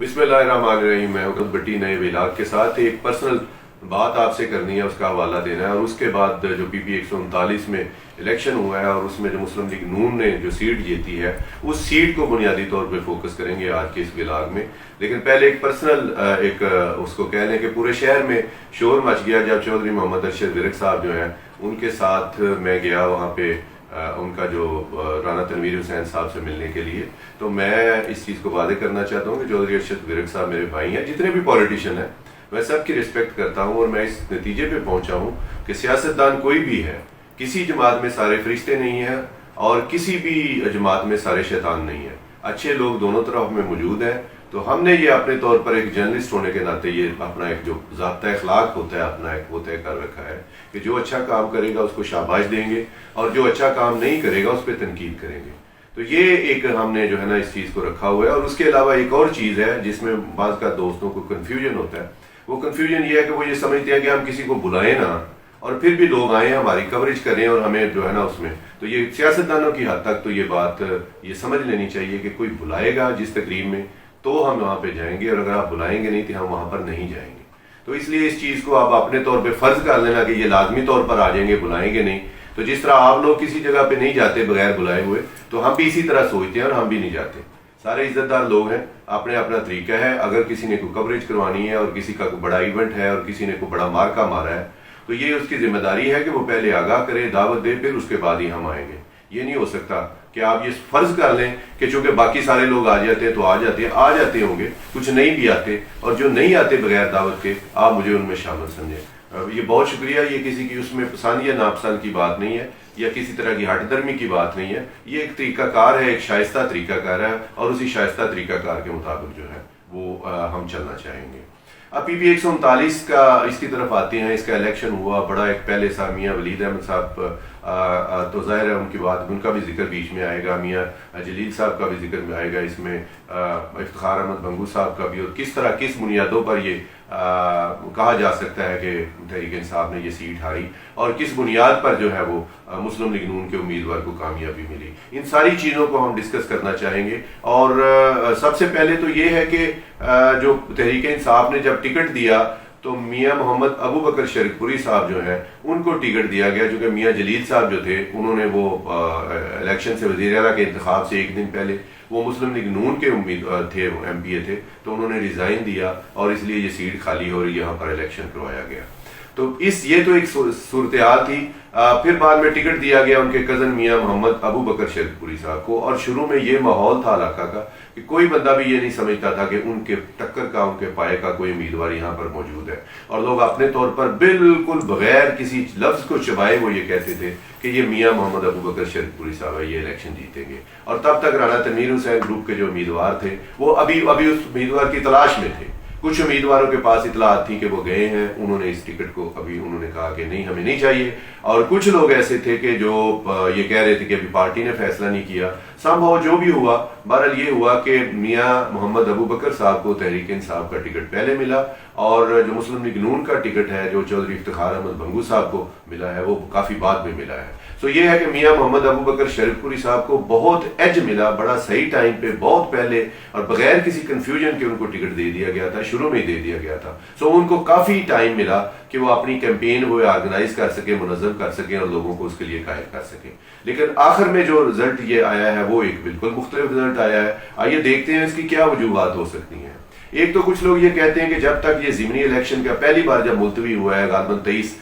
बिस्मिल्लाहिर्रहमानिर्रहीम। मैं हूं भट्टी नए विलाग के साथ एक पर्सनल बात आपसे करनी है, उसका हवाला देना है। और उसके बाद जो पीपी 139 में इलेक्शन हुआ है और उसमें जो मुस्लिम लीग नून ने जो सीट जीती है, उस सीट को बुनियादी तौर पे फोकस करेंगे आज के इस विलाग में। लेकिन पहले एक पर्सनल उसको कह लें कि पूरे शहर में शोर मच गया जब चौधरी मोहम्मद अरशद विरक साहब जो हैं उनके साथ मैं गया वहाँ पे उनका जो राना तनवीर हुसैन साहब से मिलने के लिए। तो मैं इस चीज़ को वादे करना चाहता हूँ कि चौधरी अरशद विरक साहब मेरे भाई हैं। जितने भी पॉलिटिशियन हैं मैं सबकी रिस्पेक्ट करता हूँ और मैं इस नतीजे पे पहुंचा हूँ कि सियासतदान कोई भी है, किसी जमात में सारे फरिश्ते नहीं हैं और किसी भी जमात में सारे शैतान नहीं है। अच्छे लोग दोनों तरफ में मौजूद हैं। तो हमने ये अपने तौर पर एक जर्नलिस्ट होने के नाते ये अपना एक जो ज़ाब्ता अखलाक होता है अपना एक वो तय कर रखा है कि जो अच्छा काम करेगा उसको शाबाश देंगे और जो अच्छा काम नहीं करेगा उस पर तनकीद करेंगे। तो ये एक हमने जो है ना इस चीज़ को रखा हुआ है। और उसके अलावा एक और चीज़ है जिसमें बाज़ का दोस्तों को कन्फ्यूजन होता है। वो कन्फ्यूजन ये है कि वो ये समझते हैं कि हम किसी को बुलाएं ना और फिर भी लोग आए हमारी कवरेज करें और हमें जो है ना उसमें। तो ये सियासतदानों की हद तक तो ये बात ये समझ लेनी चाहिए कि कोई बुलाएगा जिस तकरीब में तो हम वहां पे जाएंगे और अगर आप बुलाएंगे नहीं तो हम वहां पर नहीं जाएंगे। तो इसलिए इस चीज को आप अपने तौर पे फर्ज कर लेना कि ये लाजमी तौर पर आ जाएंगे, बुलाएंगे नहीं। तो जिस तरह आप लोग किसी जगह पे नहीं जाते बगैर बुलाए हुए, तो हम भी इसी तरह सोचते हैं और हम भी नहीं जाते। सारे इज्जतदार लोग हैं, अपने अपना तरीका है। अगर किसी ने कोई कवरेज करवानी है और किसी का कोई बड़ा इवेंट है और किसी ने कोई बड़ा मार्का मारा है तो ये उसकी जिम्मेदारी है कि वो पहले आगाह करे, दावत दे, फिर उसके बाद ही हम आएंगे। ये नहीं हो सकता कि आप ये फर्ज कर लें कि चूंकि बाकी सारे लोग आ जाते हैं तो आ जाते होंगे, कुछ नहीं भी आते और जो नहीं आते बगैर दावत के आप मुझे उनमें शामिल समझें। ये बहुत शुक्रिया। ये किसी की उसमें पसंद या नापसंद की बात नहीं है या किसी तरह की हटदर्मी की बात नहीं है। ये एक तरीकाकार है, एक शाइस्ता तरीकाकार है और उसी शाइस्ता तरीकाकार के मुताबिक जो है वो हम चलना चाहेंगे। अब पीपी 139 का इसकी तरफ आते हैं। इसका इलेक्शन हुआ बड़ा एक पहले साहब मियाँ वलीद अहमद साहब तो जाहिर है उनकी बात उनका भी जिक्र बीच में आएगा, मियाँ जलील साहब का भी जिक्र में आएगा, इसमें इफ्तिखार अहमद भंगू साहब का भी। और किस तरह किस बुनियादों पर ये कहा जा सकता है कि तहरीक इंसाफ ने ये सीट हारी और किस बुनियाद पर जो है वो मुस्लिम लीग नून के उम्मीदवार को कामयाबी मिली, इन सारी चीज़ों को हम डिस्कस करना चाहेंगे। और सबसे पहले तो ये है कि जो तहरीक इंसाफ ने जब टिकट दिया तो मियाँ मोहम्मद अबू बकर शरीफपुरी साहब जो हैं उनको टिकट दिया गया, जो कि मियाँ जलील साहब जो थे उन्होंने वो इलेक्शन से वज़ीर आला के इंतखाब से एक दिन पहले वो मुस्लिम लीग नून के उम्मीदवार थे, वो MPA थे, तो उन्होंने रिजाइन दिया और इसलिए ये सीट खाली हो रही, यहाँ पर इलेक्शन करवाया गया। तो ये तो एक सूरत हाल थी। फिर बाद में टिकट दिया गया उनके कजन मियाँ मोहम्मद अबू बकर शरीफपुरी साहब को। और शुरू में ये माहौल था इलाका का कि कोई बंदा भी ये नहीं समझता था कि उनके टक्कर का उनके पाए का कोई उम्मीदवार यहाँ पर मौजूद है। और लोग अपने तौर पर बिल्कुल बगैर किसी लफ्ज को चबाए वो ये कहते थे कि ये मियाँ मोहम्मद अबू बकर शरीफपुरी साहब है, ये इलेक्शन जीतेंगे। और तब तक राना तनवीर हुसैन ग्रुप के जो उम्मीदवार थे वो अभी उस उम्मीदवार की तलाश में थे। कुछ उम्मीदवारों के पास इतलात थी कि वो गए हैं, उन्होंने इस टिकट को अभी उन्होंने कहा कि नहीं हमें नहीं चाहिए। और कुछ लोग ऐसे थे कि जो ये कह रहे थे कि अभी पार्टी ने फैसला नहीं किया। संभव जो भी हुआ, बहरहाल ये हुआ कि मियाँ मोहम्मद अबू बकर साहब को तहरीक इंसाफ का टिकट पहले मिला और जो मुस्लिम लीग नून का टिकट है जो चौधरी इफ्तिखार अहमद भंगू साहब को मिला है वो काफी बाद में मिला है। तो ये है कि मियाँ मोहम्मद अबू बकर शरीफपुरी साहब को बहुत एज मिला, बड़ा सही टाइम पे, बहुत पहले और बगैर किसी कंफ्यूजन के उनको टिकट दे दिया गया था, शुरू में ही दे दिया गया था। सो उनको काफी टाइम मिला कि वो अपनी कैंपेन वो ऑर्गेनाइज कर सके, मुनज़्ज़म कर सके और लोगों को उसके लिए कायल कर सके। लेकिन आखिर में जो रिजल्ट ये आया है वो एक बिल्कुल मुख्तलिफ रिजल्ट आया है। आइए देखते हैं इसकी क्या वजूहात हो सकती हैं। एक तो कुछ लोग ये कहते हैं कि जब तक ये ज़िमनी इलेक्शन का पहली बार जब मुलतवी हुआ है, गालिबन 23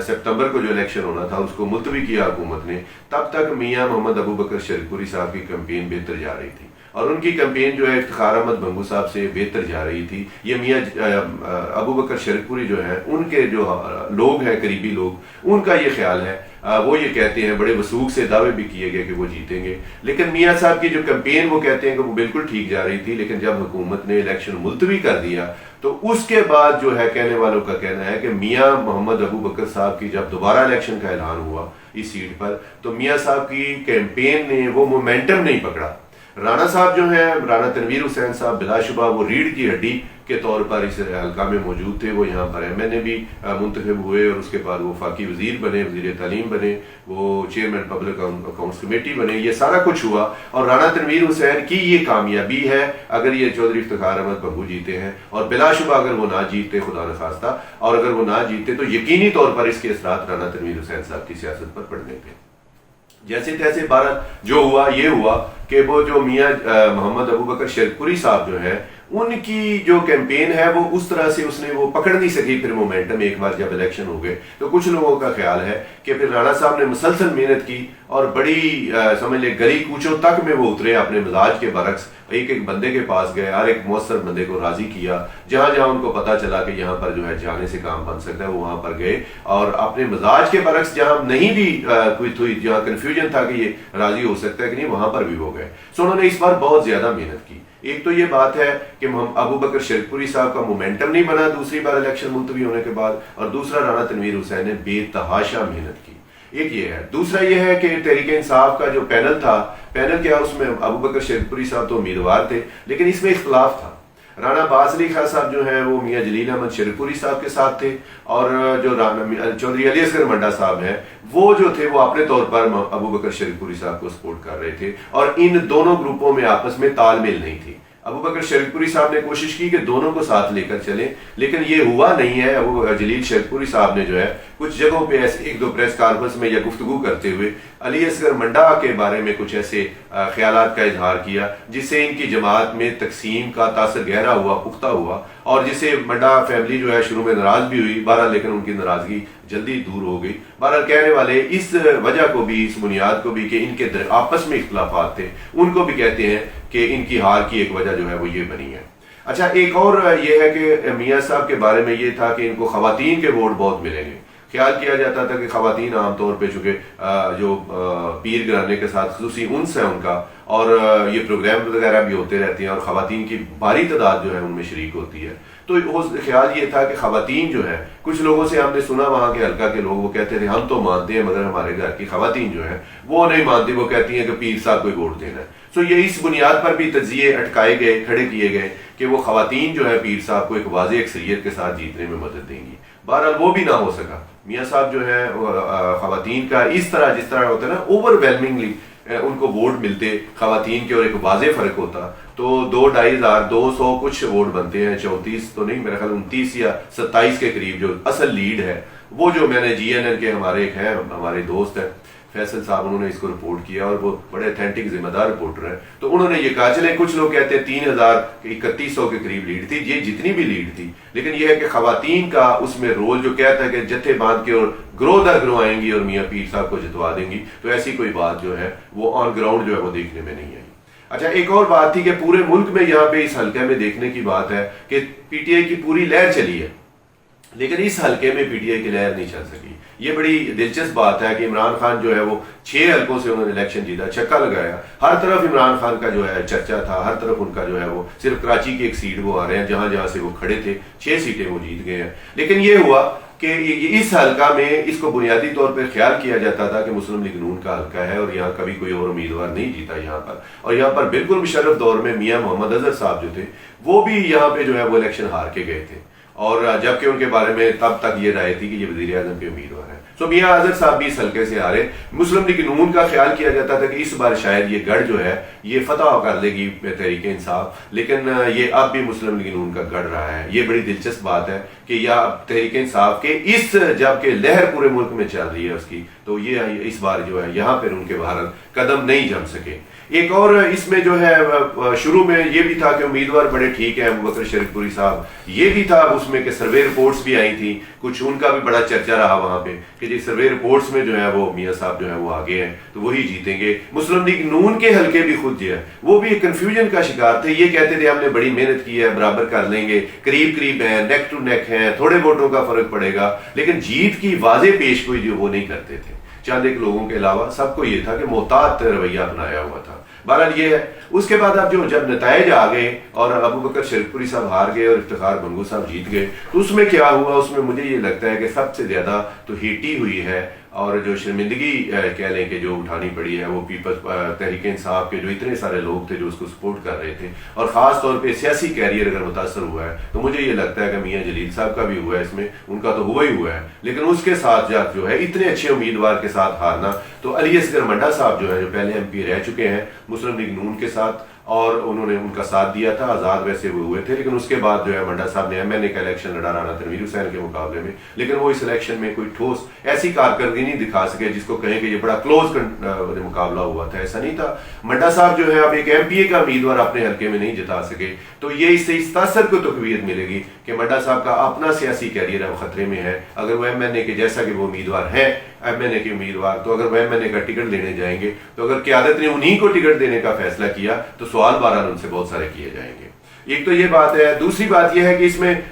सितंबर को जो इलेक्शन होना था उसको मुलतवी किया हुकूमत ने, तब तक मियाँ मोहम्मद अबू बकर शरीफपुरी साहब की कैंपेन बेहतर जा रही थी और उनकी कैंपेन जो है इफ्तिखार अहमद भंगू साहब से बेहतर जा रही थी। ये मियाँ अबू बकर शरीफपुरी जो हैं उनके जो लोग हैं करीबी लोग, उनका ये ख्याल है, वो ये कहते हैं, बड़े वसूख से दावे भी किए गए कि वो जीतेंगे। लेकिन मियाँ साहब की जो कैंपेन वो कहते हैं कि वो बिल्कुल ठीक जा रही थी। लेकिन जब हुकूमत ने इलेक्शन मुलतवी कर दिया तो उसके बाद जो है कहने वालों का कहना है कि मियाँ मोहम्मद अबू बकर साहब की जब दोबारा इलेक्शन का ऐलान हुआ इस सीट पर तो मियाँ साहब की कैंपेन ने वो मोमेंटम नहीं पकड़ा। राणा साहब जो हैं, राणा तनवीर हुसैन साहब, बिलाशुबा वो रीढ़ की हड्डी के तौर पर इस हल्का में मौजूद थे। वो यहाँ पर MNA भी मुंतखब हुए और उसके बाद वो फाकी वजीर बने, वजीर तालीम बने, वो चेयरमैन पब्लिक अकाउंट्स कमेटी बने, ये सारा कुछ हुआ। और राणा तनवीर हुसैन की ये कामयाबी है अगर ये चौधरी इफ्तिखार अहमद बब्बू जीते हैं, और बिलाशुबा अगर वो ना जीतते, खुदा न खास्ता, और अगर वो ना जीतते तो यकीनी तौर पर इसके असरात राणा तनवीर हुसैन साहब की सियासत पर पड़ने थे। जैसे तैसे भारत जो हुआ, ये हुआ कि वो जो मियाँ मोहम्मद अबू बकर शरीफपुरी साहब जो है, उनकी जो कैंपेन है वो उस तरह से उसने वो पकड़ नहीं सकी फिर मोमेंटम। एक बार जब इलेक्शन हो गए तो कुछ लोगों का ख्याल है कि फिर राणा साहब ने मुसलसल मेहनत की और बड़ी समझ ले गली कूचों तक में वो उतरे अपने मिजाज के बरक्स, एक एक बंदे के पास गए, हर एक मौसर बंदे को राजी किया, जहां जहां उनको पता चला कि यहाँ पर जो है जाने से काम बन सकता है वो वहां पर गए, और अपने मिजाज के बरक्स जहां नहीं भी कोई थी, जहां कंफ्यूजन था कि ये राजी हो सकता है कि नहीं, वहां पर भी हो गए। सो उन्होंने इस बार बहुत ज्यादा मेहनत की। एक तो ये बात है कि अबू बकर शरीफपुरी साहब का मोमेंटम नहीं बना दूसरी बार इलेक्शन मुलतवी होने के बाद, और दूसरा राणा तनवीर हुसैन ने बेतहाशा मेहनत की। एक ये है। दूसरा ये है कि तहरीक इंसाफ का जो पैनल था, पैनल क्या, उसमें अबू बकर शरीफपुरी साहब तो उम्मीदवार थे, लेकिन इसमें इख्तलाफ था। राणा अब्बास अली खान साहब जो हैं वो मियाँ जलील अहमद शरीफपुरी साहब के साथ थे, और जो चौधरी अली असगर मंडा साहब हैं वो जो थे वो अपने तौर पर अबू बकर शरीफपुरी साहब को सपोर्ट कर रहे थे, और इन दोनों ग्रुपों में आपस में तालमेल नहीं थी। अबू बकर शरीफपुरी साहब ने कोशिश की कि दोनों को साथ लेकर चले, लेकिन ये हुआ नहीं है। अबू जलील शरीफपुरी साहब ने जो है कुछ जगहों पे ऐसे एक दो प्रेस कॉन्फ्रेंस में या गुफ्तगू करते हुए अली असगर मंडा के बारे में कुछ ऐसे ख्यालात का इजहार किया जिससे इनकी जमात में तकसीम का तासर गहरा हुआ, पुख्ता हुआ, और जिससे मंडा फैमिली जो है शुरू में नाराज भी हुई, बहरहाल लेकिन उनकी नाराजगी जल्दी दूर हो गई। बहरहाल कहने वाले इस वजह को भी, इस बुनियाद को भी कि इनके आपस में इख्तलाफात थे, उनको भी कहते हैं कि इनकी हार की एक वजह जो है वो ये बनी है। अच्छा, एक और ये है कि मियाँ साहब के बारे में ये था कि इनको खवातीन के वोट बहुत मिलेंगे। ख्याल किया जाता था कि खवातीन आमतौर पे चूंकि जो पीर घराने के साथ खुसूसी उन्स है उनका, और ये प्रोग्राम वगैरह भी होते रहते हैं और खवातीन की भारी तादाद जो है उनमें शरीक होती है, तो ख्याल ये था कि खवातीन जो है, कुछ लोगों से हमने सुना वहाँ के हल्का के लोग वो कहते थे हम तो मानते हैं मगर हमारे घर की खवातीन जो है वो नहीं मानती, वो कहती हैं कि पीर साहब को वोट देना है। सो ये इस बुनियाद पर भी तजिए अटकाए गए, खड़े किए गए कि वो खवातीन जो है पीर साहब को एक वाज़ेह अक्सरियत के साथ जीतने में मदद देंगी। बहरहाल वो भी ना हो सका। मियाँ साहब जो है खवातीन का इस तरह, जिस तरह होता है ना, ओवरवेलमिंगली उनको वोट मिलते खवातीन के, और एक वाज़ेह फर्क होता, तो 2,500 कुछ वोट बनते हैं, 34 तो नहीं, मेरा ख्याल 29 या 27 के करीब जो असल लीड है। वो जो मैंने GNN के हमारे एक हैं, हमारे दोस्त हैं फैसल साहब, उन्होंने इसको रिपोर्ट किया और वो बड़े अथेंटिक जिम्मेदार रिपोर्टर हैं, तो उन्होंने ये कहा, चले कुछ लोग कहते हैं 3,3100 के करीब लीड थी, ये जितनी भी लीड थी, लेकिन यह है कि खवातीन का उसमें रोल जो कहता है कि जत्थे बांध के और ग्रोह दर ग्रोह आएंगी और मियाँ पीर साहब को जितवा देंगी, तो ऐसी कोई बात जो है वो ऑन ग्राउंड जो है वो देखने में नहीं आई। अच्छा, एक और बात थी कि पूरे मुल्क में यहाँ पे इस हल्के में देखने की बात है कि PTI की पूरी लहर चली है, लेकिन इस हल्के में PTI की लहर नहीं चल सकी। ये बड़ी दिलचस्प बात है कि इमरान खान जो है वो 6 हल्कों से उन्होंने इलेक्शन जीता, छक्का लगाया, हर तरफ इमरान खान का जो है चर्चा था, हर तरफ उनका जो है वो, सिर्फ कराची की एक सीट वो आ रहे हैं, जहां जहां से वो खड़े थे 6 सीटें वो जीत गए हैं। लेकिन ये हुआ कि इस हल्का में इसको बुनियादी तौर पर ख्याल किया जाता था कि मुस्लिम लीग नून का हल्का है और यहाँ कभी कोई और उम्मीदवार नहीं जीता यहाँ पर, और यहाँ पर बिल्कुल मुशर्रफ दौर में मियाँ मोहम्मद अजहर साहब जो थे वो भी यहाँ पे जो है वो इलेक्शन हार के गए थे, और जबकि उनके बारे में तब तक ये राय थी कि ये वजीर आजम के उम्मीदवार हैं। सो मियाँ अजहर साहब भी इस हल्के से हारे। मुस्लिम लीग नून का ख्याल किया जाता था कि इस बार शायद ये गढ़ जो है ये फतह कर लेगी तहरीक इंसाफ, लेकिन ये अब भी मुस्लिम लीग नून का गढ़ रहा है। ये बड़ी दिलचस्प बात है कि यह तहरीक इंसाफ के इस, जबकि लहर पूरे मुल्क में चल रही है उसकी, तो ये इस बार जो है यहाँ पर उनके बाहर कदम नहीं जम सके। एक और इसमें जो है शुरू में ये भी था कि उम्मीदवार बड़े ठीक है, अबू बकर शरीफपुरी साहब, ये भी था उसमें कि सर्वे रिपोर्ट्स भी आई थी, कुछ उनका भी बड़ा चर्चा रहा वहां पे कि जी सर्वे रिपोर्ट्स में जो है वो मियाँ साहब जो है वो आगे हैं तो वही जीतेंगे। मुस्लिम लीग नून के हल्के भी खुद जो है वो भी कंफ्यूजन का शिकार थे। ये कहते थे हमने बड़ी मेहनत की है, बराबर कर लेंगे, करीब करीब है, नेक टू नेक है, थोड़े वोटों का फर्क पड़ेगा, लेकिन जीत की वाज़ेह पेशगोई जो वो नहीं करते थे। चंद एक लोगों के अलावा सबको ये था कि मोहतात रवैया अपनाया हुआ था। बहरहाल ये है। उसके बाद अब जब नताइज आ गए और अबू बकर शरीफपुरी साहब हार गए और इफ्तिखार बंगू साहब जीत गए, तो उसमें क्या हुआ, उसमें मुझे ये लगता है कि सबसे ज्यादा तो हीटी हुई है और जो शर्मिंदगी कह लें कि जो उठानी पड़ी है वो पीपल्स तहरीक इंसाफ के जो इतने सारे लोग थे जो उसको सपोर्ट कर रहे थे, और ख़ास तौर पे सियासी कैरियर अगर मुतासर हुआ है तो मुझे ये लगता है कि मियाँ जलील साहब का भी हुआ है, इसमें उनका तो हुआ ही हुआ है, लेकिन उसके साथ जो है इतने अच्छे उम्मीदवार के साथ हारना। तो अली असगर मंडा साहब जो है, जो पहले MP रह चुके हैं मुस्लिम लीग नून के साथ, और उन्होंने उनका साथ दिया था, आज़ाद वैसे वो हुए थे, लेकिन उसके बाद जो है मंडा साहब ने MNA का इलेक्शन लड़ा राना तनवीर हुसैन के मुकाबले में, लेकिन वो इस इलेक्शन में कोई ठोस ऐसी कारकर्दगी नहीं दिखा सके जिसको कहें कि ये बड़ा क्लोज मुकाबला हुआ था, ऐसा नहीं था। मंडा साहब जो है अब एक MPA का उम्मीदवार अपने हल्के में नहीं जिता सके, तो ये इससे इस तासर को तकवीत मिलेगी कि मंडा साहब का अपना सियासी कैरियर अब खतरे में है। अगर वो MNA के जैसा कि वो उम्मीदवार है, MNA के उम्मीदवार, तो अगर वो MNA का टिकट लेने जाएंगे तो अगर क़यादत ने उन्हीं को टिकट देने का फैसला किया तो सवाल बहरहाल उनसे बहुत सारे किए जाएंगे। एक तो ये बात है। दूसरी बात यह है कि इसमें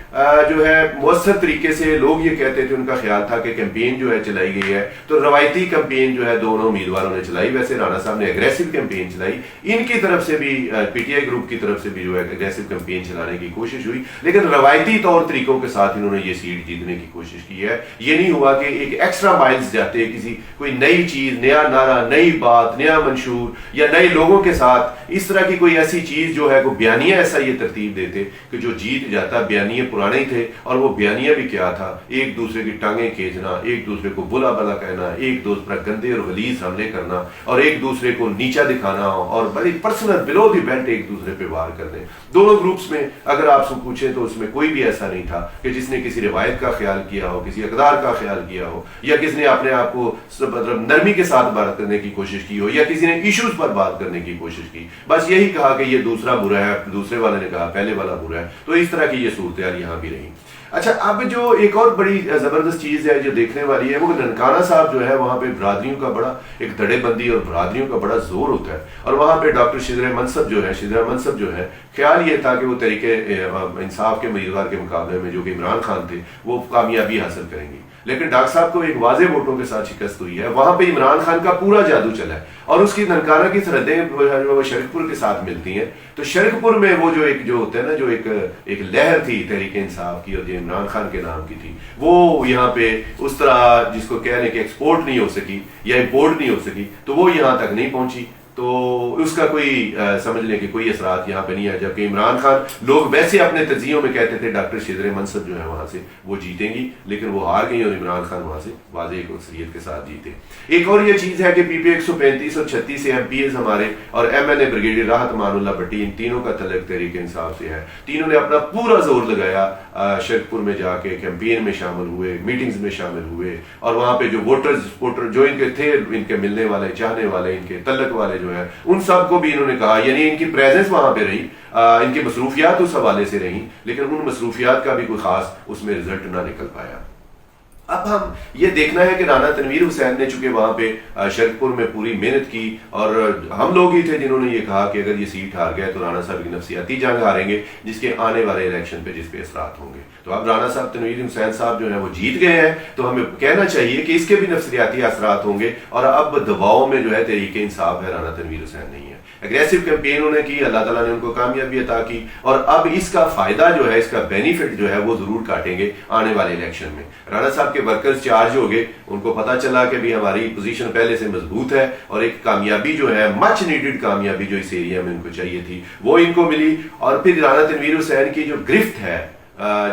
जो है मौसर तरीके से लोग ये कहते थे, उनका ख्याल था कि कैंपेन जो है चलाई गई है तो रवायती कैंपेन जो है दोनों उम्मीदवारों ने चलाई। वैसे राणा साहब ने एग्रेसिव कैंपेन चलाई, इनकी तरफ से भी PTI ग्रुप की तरफ से भी जो है एग्रेसिव कैंपेन चलाने की कोशिश हुई, लेकिन रवायती तौर तरीकों के साथ इन्होंने ये सीट जीतने की कोशिश की है। ये नहीं हुआ कि एक एक्स्ट्रा माइल्स जाते किसी कोई नई चीज, नया नारा, नई बात, नया मंशूर या नए लोगों के साथ इस तरह की कोई ऐसी चीज जो है, कोई बयानिया ऐसा ये तरतीब देते कि जो जीत जाता। बयानिया पुराने ही थे, और वो बयानिया भी क्या था, एक दूसरे की टांगें खींचना, एक दूसरे को बुला भला कहना, एक दूसरे पर गंदे और गलीज हमले करना, और एक दूसरे को नीचा दिखाना, और बड़ी पर्सनल बिलो दी बेल्ट एक दूसरे पे वार करने। दोनों ग्रुप्स में अगर आपसे पूछें तो उसमें कोई भी ऐसा नहीं था कि जिसने किसी रिवायत का ख्याल किया हो, किसी अकदार का ख्याल किया हो, या किसी ने अपने आप को मतलब नरमी के साथ बात करने की कोशिश की हो, या किसी ने इश्यूज पर बात करने की कोशिश की। बस यही कहा कि ये दूसरा बुरा है, दूसरे वाले ने कहा पहले वाला बुरा है। तो इस तरह की ये सूरत यहाँ भी रही। अच्छा, अब जो एक और बड़ी जबरदस्त चीज है जो देखने वाली है, वो ननकाना साहब जो है वहां पे बरादरियों का बड़ा एक धड़ेबंदी और बरादरियों का बड़ा जोर होता है, और वहां पे डॉक्टर शिदरा मनसब जो है ख्याल ये था कि वो तरीके इंसाफ के उम्मीदवार के मुकाबले में जो कि इमरान खान थे वो कामयाबी हासिल करेंगी, लेकिन डॉक्टर साहब को एक वाजे वोटों के साथ शिकस्त हुई है। वहां पे इमरान खान का पूरा जादू चला है, और उसकी ननकाना की सरहदें शरीफपुर के साथ मिलती हैं। तो शरीफपुर में वो जो होता है ना, जो एक लहर थी तहरीक इंसाफ की और जो इमरान खान के नाम की थी, वो यहाँ पे उस तरह जिसको कह रहे कि एक्सपोर्ट नहीं हो सकी या इम्पोर्ट नहीं हो सकी, तो वो यहाँ तक नहीं पहुंची। तो उसका कोई समझ लें कि कोई असरात यहाँ पे नहीं है। जबकि इमरान खान, लोग वैसे अपने तजियों में कहते थे डॉक्टर शिदरे मनसब जो है वहां से वो जीतेंगी, लेकिन वो हार गई और इमरान खान वहां से वाज़ेह अक्सरियत के साथ जीते। एक और ये चीज है कि PP 135 और 36 MPs हमारे और MNA ब्रिगेडियर राहत मानुल्लाह भट्टी, इन तीनों का तल्लक तहरीक इंसाफ से है। तीनों ने अपना पूरा जोर लगाया, शरीफपुर में जाके कैंपेन में शामिल हुए, मीटिंग्स में शामिल हुए, और वहां पे जो वोटर जो इनके थे, इनके मिलने वाले, चाहने वाले, इनके तल्लक वाले जो है, उन सबको भी इन्होंने कहा, यानी इनकी प्रेजेंस वहां पे रही, इनकी मसरूफियात उस हवाले से रही, लेकिन उन मसरूफियात का भी कोई खास उसमें रिजल्ट ना निकल पाया। अब हम ये देखना है कि राना तनवीर हुसैन ने चूंकि वहां पे शरीफपुर में पूरी मेहनत की, और हम लोग ही थे जिन्होंने ये कहा कि अगर ये सीट हार गए तो राना साहब की नफसियाती जंग हारेंगे, जिसके आने वाले इलेक्शन पे जिस पे असरात होंगे। तो अब राना साहब तनवीर हुसैन साहब जो है वो जीत गए हैं, तो हमें कहना चाहिए कि इसके भी नफसियाती असरात होंगे, और अब दबाव में जो है तहरीक इंसाफ है, राना तनवीर हुसैन नहीं है। एग्रेसिव कैंपेन उन्होंने की, अल्लाह ताला ने उनको कामयाबी अता की, और अब इसका फायदा जो है, इसका बेनिफिट जो है वो जरूर काटेंगे आने वाले इलेक्शन में। राना साहब के वर्कर्स चार्ज हो गए, उनको पता चला कि भी हमारी पोजीशन पहले से मजबूत है, और एक कामयाबी जो है, मच नीडेड कामयाबी जो इस एरिया में उनको चाहिए थी वो इनको मिली। और फिर राना तनवीर हुसैन की जो गिरफ्त है,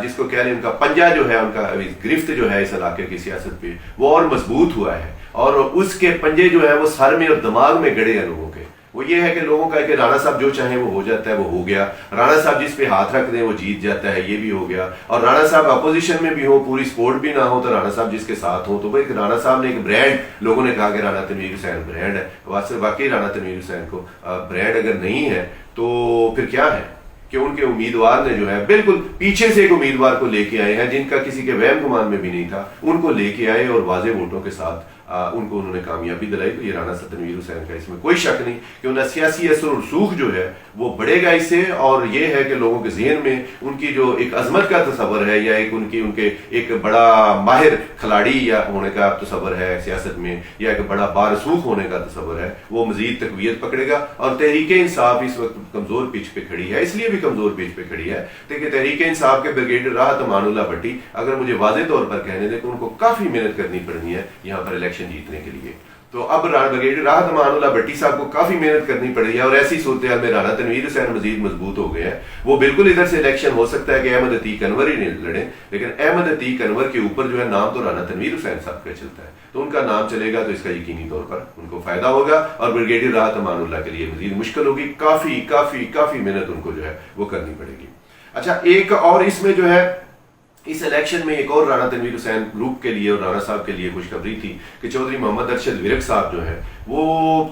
जिसको कह रहे हैं उनका पंजा जो है, उनका गिरफ्त जो है इस इलाके की सियासत पे, वो और मजबूत हुआ है, और उसके पंजे जो है वो सर में और दिमाग में गड़े हैं लोगों के। वो ये है कि लोगों का कि राणा साहब जो चाहे वो हो जाता है, वो हो गया। राणा साहब जिस पे हाथ रख दें वो जीत जाता है, ये भी हो गया। और राणा साहब अपोजिशन में भी हो, पूरी सपोर्ट भी ना हो, तो राणा साहब जिसके साथ हो, तो भाई राणा साहब ने एक ब्रांड, लोगों ने कहा कि राणा तनवीर हुसैन ब्रांड है। वाकई राणा तनवीर हुसैन को ब्रांड अगर नहीं है तो फिर क्या है कि उनके उम्मीदवार ने जो है बिल्कुल पीछे से एक उम्मीदवार को लेके आए हैं, जिनका किसी के वहम गुमान में भी नहीं था, उनको लेके आए और वाजे वोटों के साथ उनको उन्होंने कामयाबी दिलाई। तो ये राणा तनवीर हुसैन का इसमें कोई शक नहीं कि उनका सियासी असर और सूख जो है वो बढ़ेगा इससे। और ये है कि लोगों के जहन में उनकी जो एक अजमत का तस्वर है, या एक उनके एक बड़ा माहिर खिलाड़ी या होने का तस्वर है सियासत में, या एक बड़ा बारसूख होने का तस्वर है, वो मजीद तकवीत पकड़ेगा। और तहरीक इंसाफ इस वक्त कमजोर पिच पे खड़ी है, इसलिए भी कमजोर पिच पे खड़ी है कि तहरीक इंसाफ के ब्रिगेडियर राहत मानुल्लाह भट्टी, अगर मुझे वाज़ेह तौर पर कहने दें तो उनको काफी मेहनत करनी पड़नी है यहाँ पर इलेक्शन इलेक्शन जीतने के लिए। तो अब ब्रिगेडियर राहत अमानुल्लाह भट्टी साहब को काफी मेहनत करनी पड़ रही है और ऐसी सूरत हाल में राना तनवीर हुसैन मजीद मजबूत हो गए हैं। वो बिल्कुल इधर से इलेक्शन हो सकता है कि अहमद अतीक अनवर ही नहीं लड़े, लेकिन अहमद अतीक अनवर के ऊपर जो है नाम तो राना तनवीर हुसैन साहब का चलता है, तो उनका नाम चलेगा तो इसका यकीनी तौर पर उनको फायदा होगा और ब्रिगेडियर राहत अमानुल्लाह के लिए मजीद मुश्किल होगी। काफी काफी काफी मेहनत उनको जो है वो करनी पड़ेगी। अच्छा, एक और इसमें जो है इस इलेक्शन में एक और राना तनवीर हुसैन ग्रुप के लिए और राना साहब के लिए खुशखबरी थी कि चौधरी मोहम्मद अरशद विरक साहब जो है वो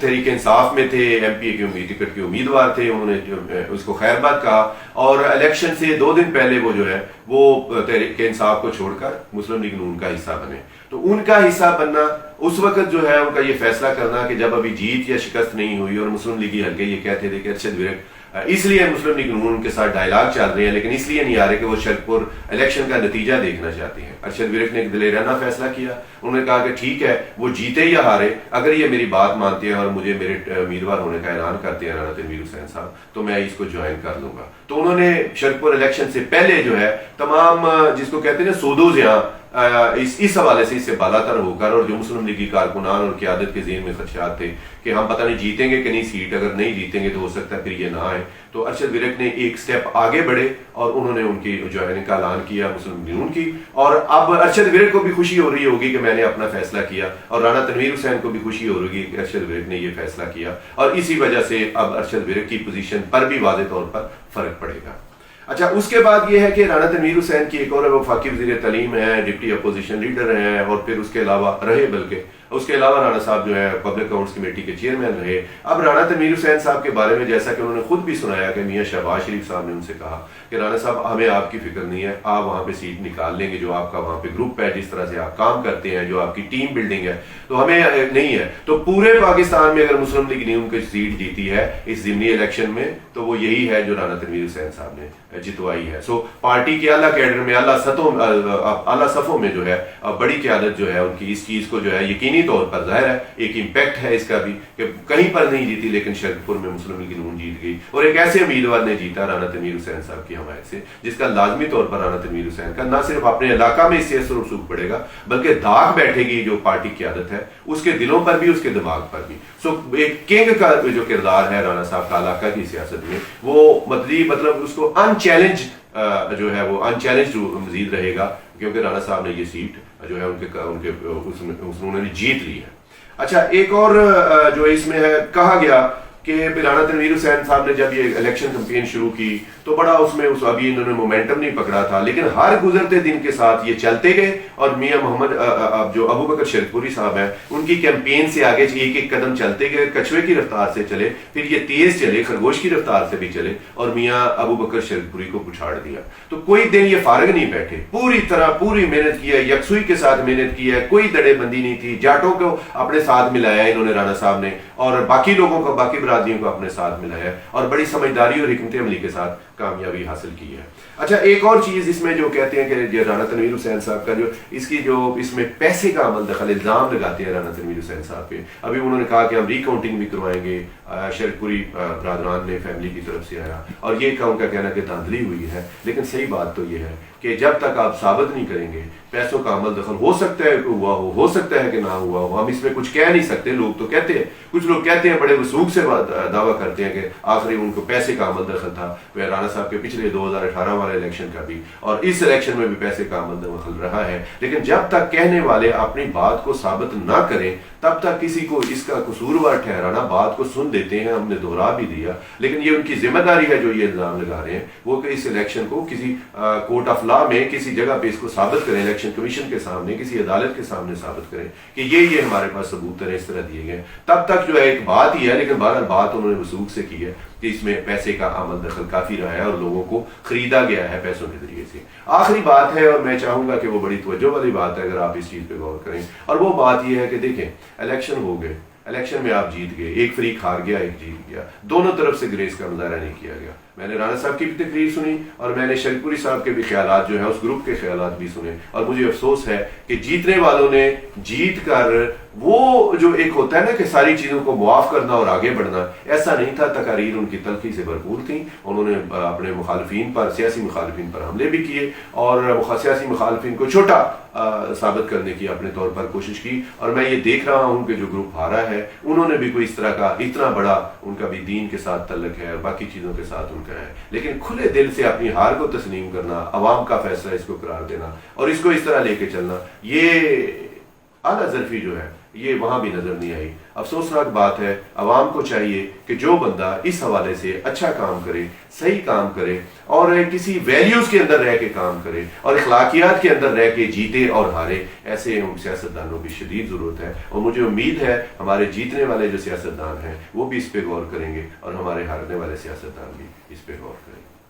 तहरीक इंसाफ में थे, एमपीए की टिकट के उम्मीदवार थे, उन्होंने उसको खैरबाद कहा और इलेक्शन से 2 दिन पहले वो जो है वो तहरीक इंसाफ को छोड़कर मुस्लिम लीग नून का हिस्सा बने। तो उनका हिस्सा बनना उस वक्त जो है उनका ये फैसला करना कि जब अभी जीत या शिकस्त नहीं हुई और मुस्लिम लीगी हल्के ये कहते थे कि अरशद विरक इसलिए मुस्लिम लीग नून के साथ डायलॉग चल रहे हैं, लेकिन इसलिए नहीं आ रहे कि वो शरकपुर इलेक्शन का नतीजा देखना चाहते हैं। अरशद विरक ने एक दिलेराना फैसला किया, उन्होंने कहा कि ठीक है वो जीते या हारे, अगर ये मेरी बात मानते हैं और मुझे मेरे उम्मीदवार होने का ऐलान करते हैं राना तनवीर हुसैन साहब तो मैं इसको ज्वाइन कर लूंगा। तो उन्होंने शरकपुर इलेक्शन से पहले जो है तमाम जिसको कहते हैं ना सोदोज यहाँ इस हवाले से इससे बालातर होकर और जो मुस्लिम लीगी कारकुनान और क़यादत के ज़हन में खदशात थे कि हम पता नहीं जीतेंगे कि नहीं सीट, अगर नहीं जीतेंगे तो हो सकता है फिर ये ना आए, तो अरशद विरक ने एक स्टेप आगे बढ़े और उन्होंने उनकी ज्वाइनिंग का ऐलान किया मुस्लिम लीग नून की। और अब अरशद विरक को भी खुशी हो रही होगी कि मैंने अपना फैसला किया और राना तनवीर हुसैन को भी खुशी हो रही है कि अरशद विरक ने यह फैसला किया और इसी वजह से अब अरशद विरक की पोजीशन पर भी वाज़ेह तौर पर फर्क पड़ेगा। अच्छा, उसके बाद यह है कि राना तनवीर हुसैन की एक और वफाकी वज़ीर तालीम है, डिप्टी अपोजिशन लीडर हैं और फिर उसके अलावा रहे, बल्कि उसके अलावा राना साहब जो है पब्लिक अकाउंट्स कमेटी के चेयरमैन रहे। अब राना तनवीर हुसैन साहब के बारे में जैसा कि उन्होंने खुद भी सुनाया कि मियां शहबाज शरीफ साहब ने उनसे कहा कि राना साहब हमें आपकी फिक्र नहीं है, आप वहां पे सीट निकाल लेंगे, जो आपका वहां पे ग्रुप है, जिस तरह से आप काम करते हैं, जो आपकी टीम बिल्डिंग है, तो हमें नहीं है। तो पूरे पाकिस्तान में अगर मुस्लिम लीग नून की सीट जीती है इस ज़िमनी इलेक्शन में तो वो यही है जो राना तनवीर हुसैन साहब ने जितवाई है। सो पार्टी के आला कैडर में आला सफों में जो है बड़ी क़यादत जो है उनकी इस चीज को जो है यकीनी तौर पर जाहिर है एक इम्पैक्ट है इसका भी कि कहीं पर नहीं जीती लेकिन शरकपुर में मुस्लिम लीग नून जीत गई और एक ऐसे उम्मीदवार ने जीता राना तनवीर हुसैन साहब की हमायत से, जिसका लाजमी तौर पर राना तनवीर हुसैन का ना सिर्फ अपने इलाका में इससे असर रसूख पड़ेगा बल्कि दाग बैठेगी जो पार्टी की आदत है उसके दिलों पर भी, उसके दिमाग पर भी। सो एक किंग का जो किरदार है राना साहब का इलाका की सियासत में वो मतलब उसको अनचैलेंज जो है वो अनचैलेंज मजीद रहेगा क्योंकि राना साहब ने ये सीट जो है उन्होंने जीत ली है। अच्छा, एक और जो इसमें है कहा गया कि राना तनवीर हुसैन साहब ने जब ये इलेक्शन कैंपेन शुरू की तो बड़ा उसमें अभी इन्होंने मोमेंटम नहीं पकड़ा था, लेकिन हर गुजरते दिन के साथ ये चलते गए और मियां मोहम्मद जो अबू बकर शरकपुरी साहब हैं उनकी कैंपेन से आगे एक एक कदम चलते गए, कछुए की रफ्तार से चले, फिर ये तेज चले, खरगोश की रफ्तार से भी चले और मियां अबू बकर शरकपुरी को पुछाड़ दिया। तो कोई दिन ये फारग नहीं बैठे, पूरी तरह पूरी मेहनत की है, यकसुई के साथ मेहनत की है, कोई दड़ेबंदी नहीं थी, जाटों को अपने साथ मिलाया इन्होंने राना साहब ने और बाकी लोगों को, बाकी बरादरियों को अपने साथ मिलाया और बड़ी समझदारी और हिकमत अमली के साथ कामयाबी हासिल की है। अच्छा, एक और चीज इसमें जो कहते हैं कि राना तनवीर हुसैन साहब का जो इसकी जो इसमें पैसे का अमल दखल इल्जाम लगाते हैं राना तनवीर हुसैन साहब पे, अभी उन्होंने कहा कि हम रिकाउंटिंग भी करवाएंगे, शरकपुरी बरादरान ने फैमिली की तरफ से आया और ये का उनका कहना कि धांधली हुई है, लेकिन सही बात तो ये है कि जब तक आप साबित नहीं करेंगे पैसों का अमल दखल हो सकता है कि हुआ हो सकता है कि ना हुआ हो, हम इसमें कुछ कह नहीं सकते। लोग तो कहते हैं, कुछ लोग कहते हैं, बड़े वसूख से दावा करते हैं कि आखिरी उनको पैसे का अमल दखल था, वह राना साहब के पिछले 2018 वाले इलेक्शन का भी और इस इलेक्शन में भी पैसे का अमल दखल रहा है। लेकिन जब तक कहने वाले अपनी बात को साबित ना करें तब तक किसी को इसका कसूरवार ठहराना, बात को सुन देते हैं, हमने दोहरा भी दिया, लेकिन ये उनकी जिम्मेदारी है जो ये इल्जाम लगा रहे हैं वो कि इस इलेक्शन को किसी कोर्ट ऑफ लॉ में किसी जगह पे इसको साबित करें, इलेक्शन कमीशन के सामने, किसी अदालत के सामने साबित करें कि ये हमारे पास सबूत है, इस तरह दिए गए। तब तक जो है एक बात ही है, लेकिन बहरहाल बात उन्होंने वसूख से की है कि इसमें पैसे का अमल दखल काफी रहा है और लोगों को खरीदा गया है पैसों के जरिए से। आखिरी बात है और मैं चाहूंगा कि वो बड़ी तवज्जो वाली बात है अगर आप इस चीज पे गौर करें, और वो बात यह है कि देखें इलेक्शन हो गए, इलेक्शन में आप जीत गए, एक फरीक हार गया, एक जीत गया, दोनों तरफ से ग्रेस का मुजाहरा नहीं किया गया। मैंने राना साहब की भी तकरीर सुनी और मैंने शरकपुरी साहब के भी ख्यालात जो है उस ग्रुप के ख्यालात भी सुने और मुझे अफसोस है कि जीतने वालों ने जीत कर वो जो एक होता है ना कि सारी चीज़ों को मुआफ़ करना और आगे बढ़ना, ऐसा नहीं था। तकारीर उनकी तलखी से भरपूर थी। उन्होंने अपने मुखालफिन पर, सियासी मुखालफिन पर हमले भी किए और सियासी मुखालफिन को छोटा साबित करने की अपने तौर पर कोशिश की। और मैं ये देख रहा हूँ कि जो ग्रुप हारा है उन्होंने भी कोई इस तरह का इतना बड़ा, उनका भी दीन के साथ तल्लक है और बाकी चीज़ों के साथ उनका है, लेकिन खुले दिल से अपनी हार को तस्लीम करना, अवाम का फैसला इसको करार देना और इसको इस तरह लेके चलना, ये आला ज़रफ़ी जो है ये वहां भी नजर नहीं आई। अफसोसनाक बात है। अवाम को चाहिए कि जो बंदा इस हवाले से अच्छा काम करे, सही काम करे और किसी वैल्यूज के अंदर रह के काम करे और अखलाकियात के अंदर रह के जीते और हारे, ऐसे सियासतदानों की शदीद जरूरत है। और मुझे उम्मीद है हमारे जीतने वाले जो सियासतदान हैं वो भी इस पे गौर करेंगे और हमारे हारने वाले सियासतदान भी इस पे गौर करेंगे।